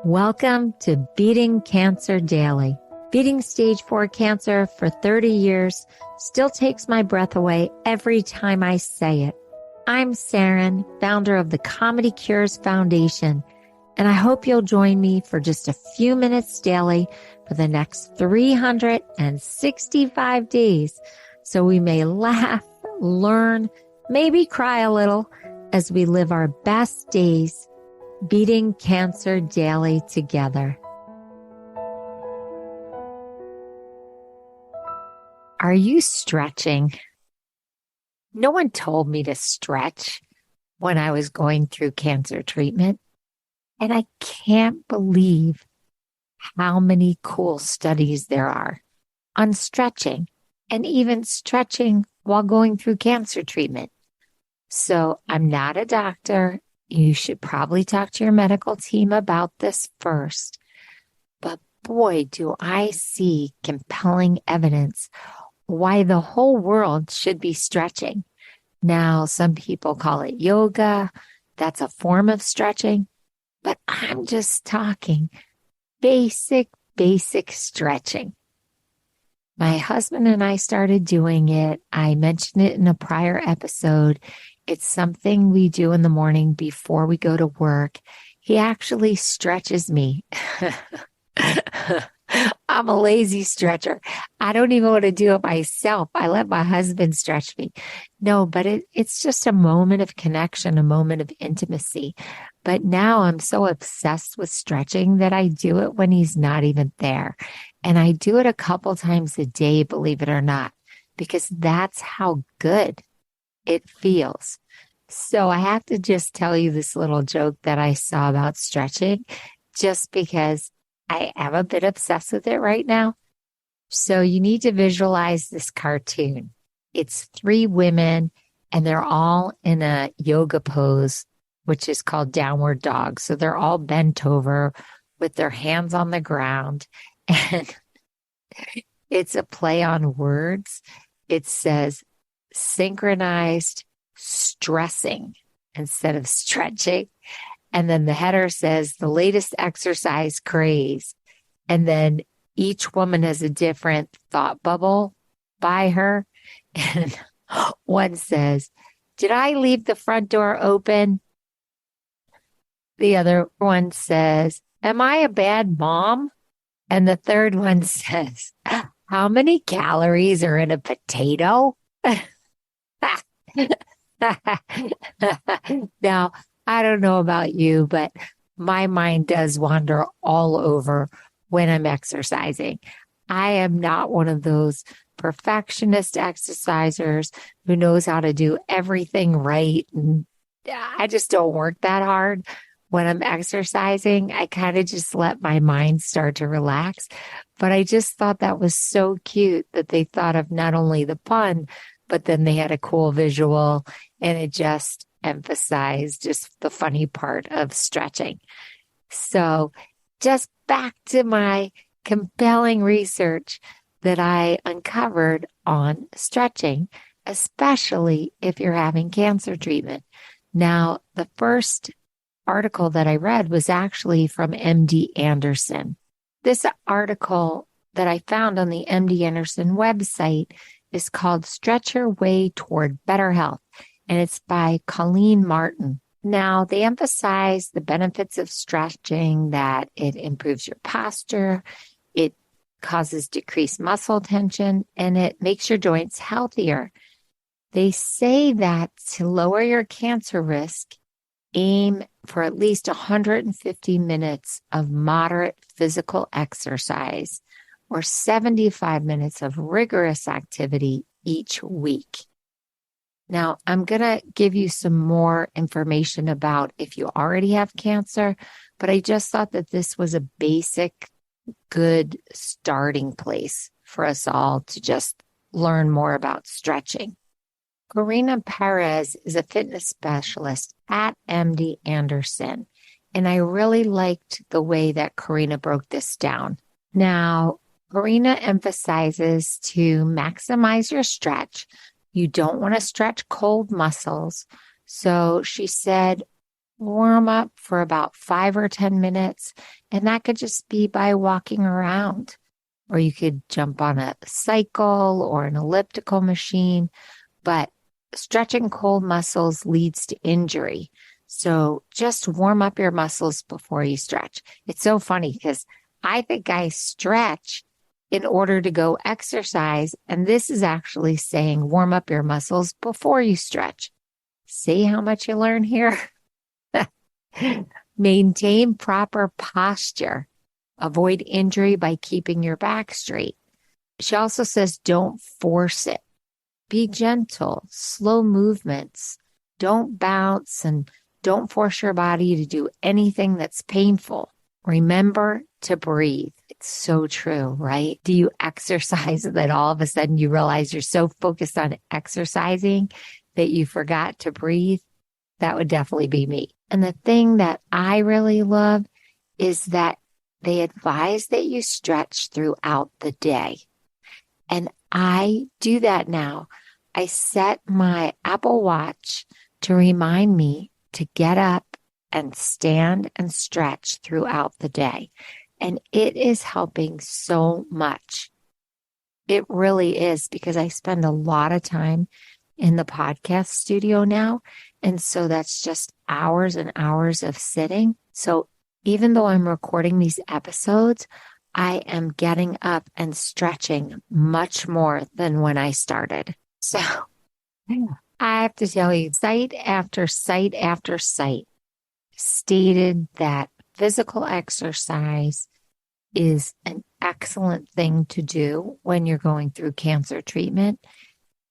Welcome to Beating Cancer Daily. Beating stage 4 cancer for 30 years still takes my breath away every time I say it. I'm Saranne, founder of the Comedy Cures Foundation, and I hope you'll join me for just a few minutes daily for the next 365 days so we may laugh, learn, maybe cry a little as we live our best days beating cancer daily together. Are you stretching? No one told me to stretch when I was going through cancer treatment, and I can't believe how many cool studies there are on stretching and even stretching while going through cancer treatment. So I'm not a doctor. You should probably talk to your medical team about this first. But boy, do I see compelling evidence why the whole world should be stretching. Now, some people call it yoga. That's a form of stretching. But I'm just talking basic stretching. My husband and I started doing it. I mentioned it in a prior episode. It's something we do in the morning before we go to work. He actually stretches me. I'm a lazy stretcher. I don't even want to do it myself. I let my husband stretch me. No, but it's just a moment of connection, a moment of intimacy. But now I'm so obsessed with stretching that I do it when he's not even there. And I do it a couple times a day, believe it or not, because that's how good it feels. So I have to just tell you this little joke that I saw about stretching, just because I am a bit obsessed with it right now. So you need to visualize this cartoon. It's 3 women and they're all in a yoga pose, which is called downward dog. So they're all bent over with their hands on the ground. And it's a play on words. It says synchronized stressing instead of stretching. And then the header says the latest exercise craze. And then each woman has a different thought bubble by her. And one says, "Did I leave the front door open?" The other one says, "Am I a bad mom?" And the third one says, "How many calories are in a potato?" Now, I don't know about you, but my mind does wander all over when I'm exercising. I am not one of those perfectionist exercisers who knows how to do everything right. And I just don't work that hard when I'm exercising. I kind of just let my mind start to relax. But I just thought that was so cute that they thought of not only the pun, but then they had a cool visual, and it just emphasized just the funny part of stretching. So just back to my compelling research that I uncovered on stretching, especially if you're having cancer treatment. Now, the first article that I read was actually from MD Anderson. This article that I found on the MD Anderson website is called Stretch Your Way Toward Better Health, and it's by Colleen Martin. Now, they emphasize the benefits of stretching, that it improves your posture, it causes decreased muscle tension, and it makes your joints healthier. They say that to lower your cancer risk, aim for at least 150 minutes of moderate physical exercise or 75 minutes of rigorous activity each week. Now, I'm going to give you some more information about if you already have cancer, but I just thought that this was a basic, good starting place for us all to just learn more about stretching. Karina Perez is a fitness specialist at MD Anderson, and I really liked the way that Karina broke this down. Now, Karina emphasizes to maximize your stretch. You don't want to stretch cold muscles. So she said warm up for about 5 or 10 minutes. And that could just be by walking around, or you could jump on a cycle or an elliptical machine. But stretching cold muscles leads to injury. So just warm up your muscles before you stretch. It's so funny because I think I stretch in order to go exercise. And this is actually saying warm up your muscles before you stretch. See how much you learn here? Maintain proper posture. Avoid injury by keeping your back straight. She also says don't force it. Be gentle, slow movements. Don't bounce and don't force your body to do anything that's painful. Remember to breathe. It's so true, right? Do you exercise and then all of a sudden you realize you're so focused on exercising that you forgot to breathe? That would definitely be me. And the thing that I really love is that they advise that you stretch throughout the day. And I do that now. I set my Apple Watch to remind me to get up and stand and stretch throughout the day. And it is helping so much. It really is, because I spend a lot of time in the podcast studio now. And so that's just hours and hours of sitting. So even though I'm recording these episodes, I am getting up and stretching much more than when I started. So I have to tell you, site after site after site stated that physical exercise is an excellent thing to do when you're going through cancer treatment.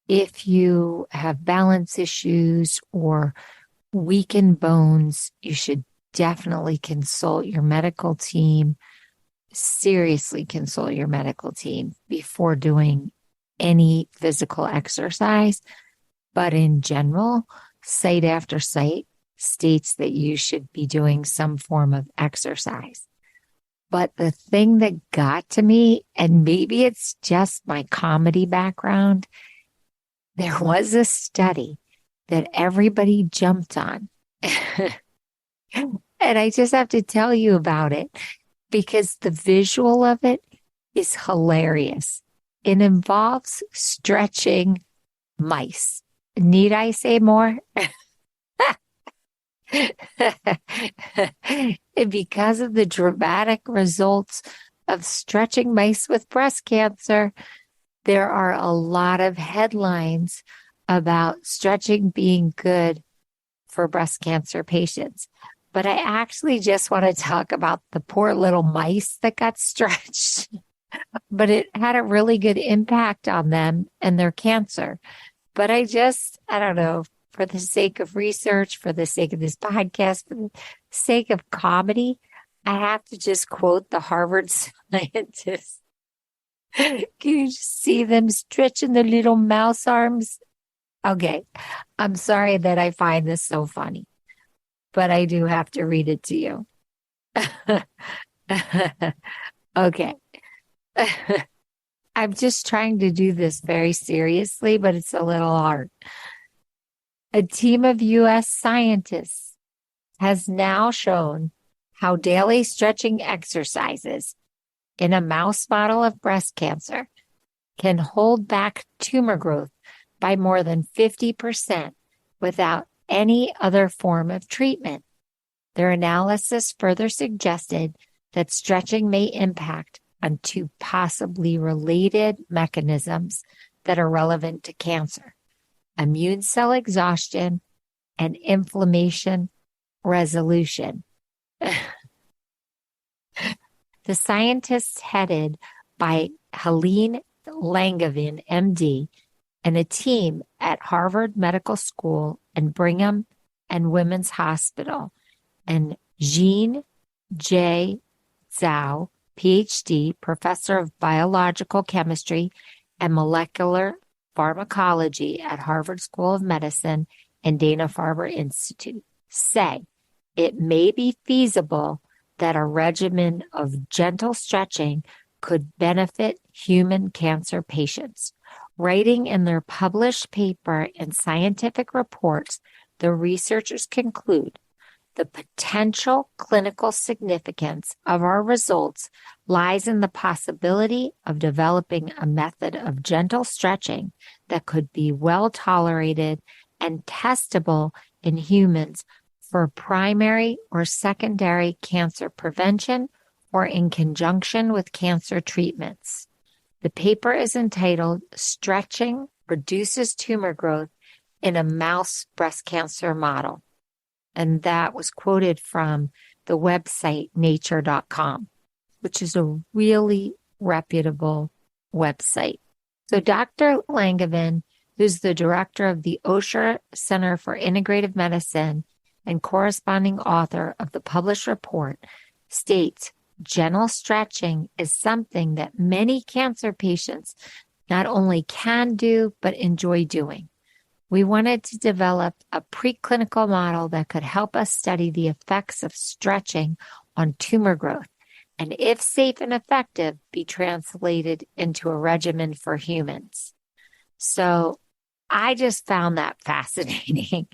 If you have balance issues or weakened bones, you should definitely consult your medical team. Seriously consult your medical team before doing any physical exercise. But in general, site after site states that you should be doing some form of exercise. But the thing that got to me, and maybe it's just my comedy background, there was a study that everybody jumped on. And I just have to tell you about it because the visual of it is hilarious. It involves stretching mice. Need I say more? And because of the dramatic results of stretching mice with breast cancer, there are a lot of headlines about stretching being good for breast cancer patients. But I actually just want to talk about the poor little mice that got stretched. But it had a really good impact on them and their cancer. But I don't know, for the sake of research, for the sake of this podcast, for the sake of comedy, I have to just quote the Harvard scientists. Can you just see them stretching their little mouse arms? Okay, I'm sorry that I find this so funny, but I do have to read it to you. Okay. I'm just trying to do this very seriously, but it's a little hard. A team of U.S. scientists has now shown how daily stretching exercises in a mouse model of breast cancer can hold back tumor growth by more than 50% without any other form of treatment. Their analysis further suggested that stretching may impact on two possibly related mechanisms that are relevant to cancer: immune cell exhaustion and inflammation resolution. The scientists, headed by Helene Langevin, MD, and a team at Harvard Medical School and Brigham and Women's Hospital, and Jean J. Zhao, PhD, professor of biological chemistry and molecular pharmacology at Harvard School of Medicine and Dana-Farber Institute, say it may be feasible that a regimen of gentle stretching could benefit human cancer patients. Writing in their published paper in Scientific Reports, the researchers conclude The potential clinical significance of our results lies in the possibility of developing a method of gentle stretching that could be well tolerated and testable in humans for primary or secondary cancer prevention or in conjunction with cancer treatments. The paper is entitled Stretching Reduces Tumor Growth in a Mouse Breast Cancer Model. And that was quoted from the website nature.com, which is a really reputable website. So Dr. Langevin, who's the director of the Osher Center for Integrative Medicine and corresponding author of the published report, states gentle stretching is something that many cancer patients not only can do, but enjoy doing. We wanted to develop a preclinical model that could help us study the effects of stretching on tumor growth, and if safe and effective, be translated into a regimen for humans. So I just found that fascinating,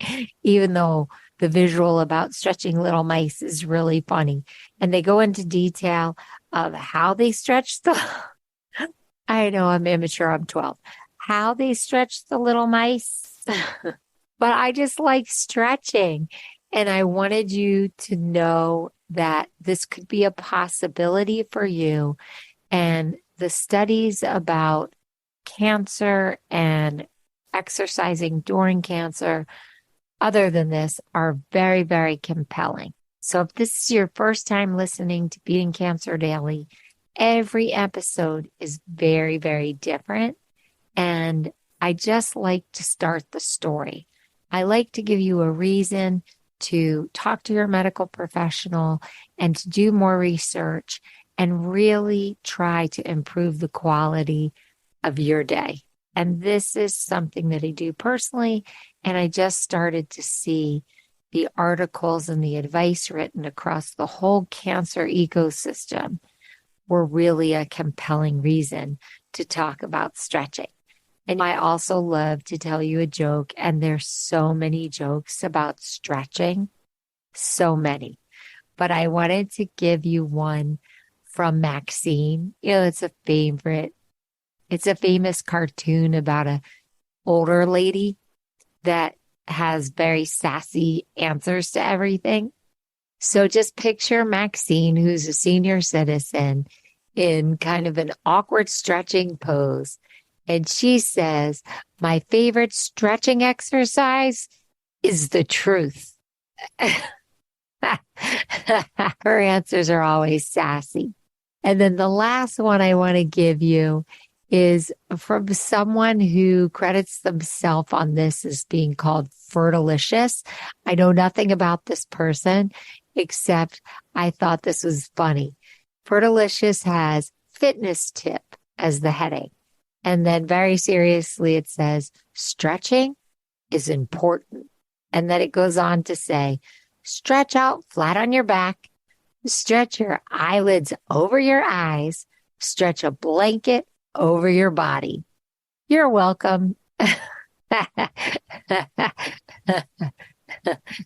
even though the visual about stretching little mice is really funny. And they go into detail of how they stretch the, I know I'm immature, I'm 12, how they stretch the little mice. But I just like stretching. And I wanted you to know that this could be a possibility for you. And the studies about cancer and exercising during cancer, other than this, are very, very compelling. So if this is your first time listening to Beating Cancer Daily, every episode is very, very different. And I just like to start the story. I like to give you a reason to talk to your medical professional and to do more research and really try to improve the quality of your day. And this is something that I do personally. And I just started to see the articles and the advice written across the whole cancer ecosystem were really a compelling reason to talk about stretching. And I also love to tell you a joke, and there's so many jokes about stretching, so many. But I wanted to give you one from Maxine. You know, it's a favorite. It's a famous cartoon about a older lady that has very sassy answers to everything. So just picture Maxine, who's a senior citizen, in kind of an awkward stretching pose. And she says, my favorite stretching exercise is the truth. Her answers are always sassy. And then the last one I want to give you is from someone who credits themselves on this as being called Fertilicious. I know nothing about this person, except I thought this was funny. Fertilicious has fitness tip as the heading. And then very seriously, it says, stretching is important. And then it goes on to say, stretch out flat on your back, stretch your eyelids over your eyes, stretch a blanket over your body. You're welcome.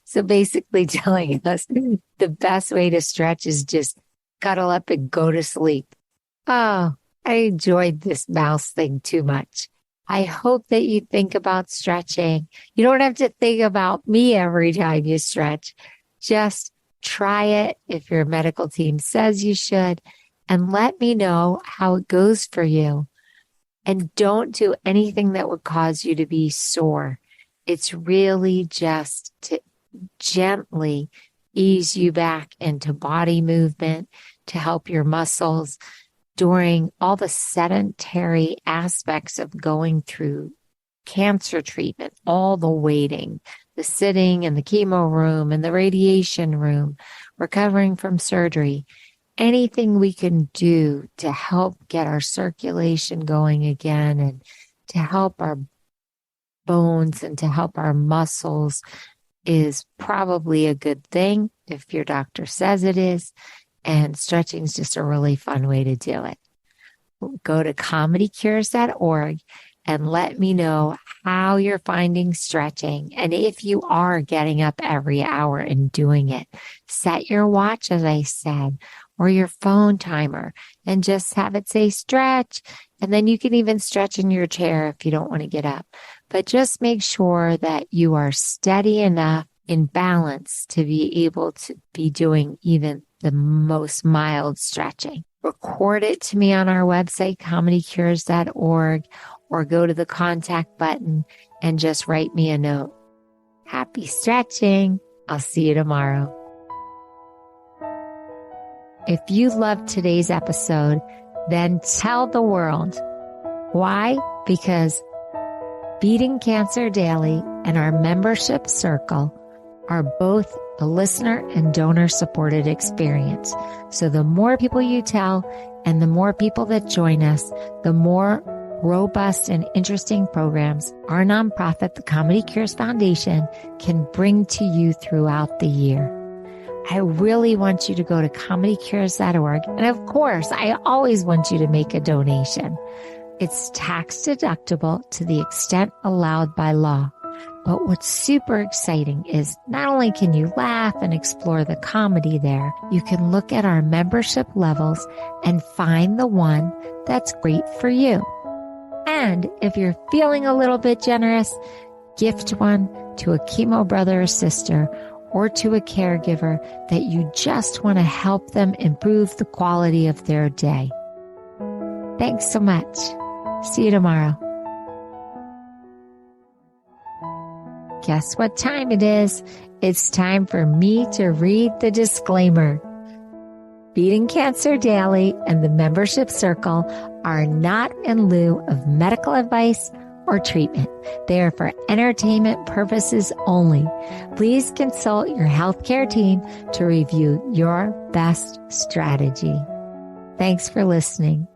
So basically telling us the best way to stretch is just cuddle up and go to sleep. Oh, I enjoyed this mouse thing too much. I hope that you think about stretching. You don't have to think about me every time you stretch. Just try it if your medical team says you should, and let me know how it goes for you. And don't do anything that would cause you to be sore. It's really just to gently ease you back into body movement to help your muscles during all the sedentary aspects of going through cancer treatment, all the waiting, the sitting in the chemo room and the radiation room, recovering from surgery. Anything we can do to help get our circulation going again and to help our bones and to help our muscles is probably a good thing if your doctor says it is. And stretching is just a really fun way to do it. Go to comedycures.org and let me know how you're finding stretching. And if you are getting up every hour and doing it, set your watch, as I said, or your phone timer and just have it say stretch. And then you can even stretch in your chair if you don't want to get up. But just make sure that you are steady enough in balance to be able to be doing even the most mild stretching. Record it to me on our website, comedycures.org, or go to the contact button and just write me a note. Happy stretching. I'll see you tomorrow. If you loved today's episode, then tell the world. Why? Because Beating Cancer Daily and our membership circle are both a listener and donor supported experience. So the more people you tell and the more people that join us, the more robust and interesting programs our nonprofit, the Comedy Cures Foundation, can bring to you throughout the year. I really want you to go to comedycures.org. And of course, I always want you to make a donation. It's tax deductible to the extent allowed by law. But what's super exciting is not only can you laugh and explore the comedy there, you can look at our membership levels and find the one that's great for you. And if you're feeling a little bit generous, gift one to a chemo brother or sister or to a caregiver that you just want to help them improve the quality of their day. Thanks so much. See you tomorrow. Guess what time it is? It's time for me to read the disclaimer. Beating Cancer Daily and the membership circle are not in lieu of medical advice or treatment. They are for entertainment purposes only. Please consult your healthcare team to review your best strategy. Thanks for listening.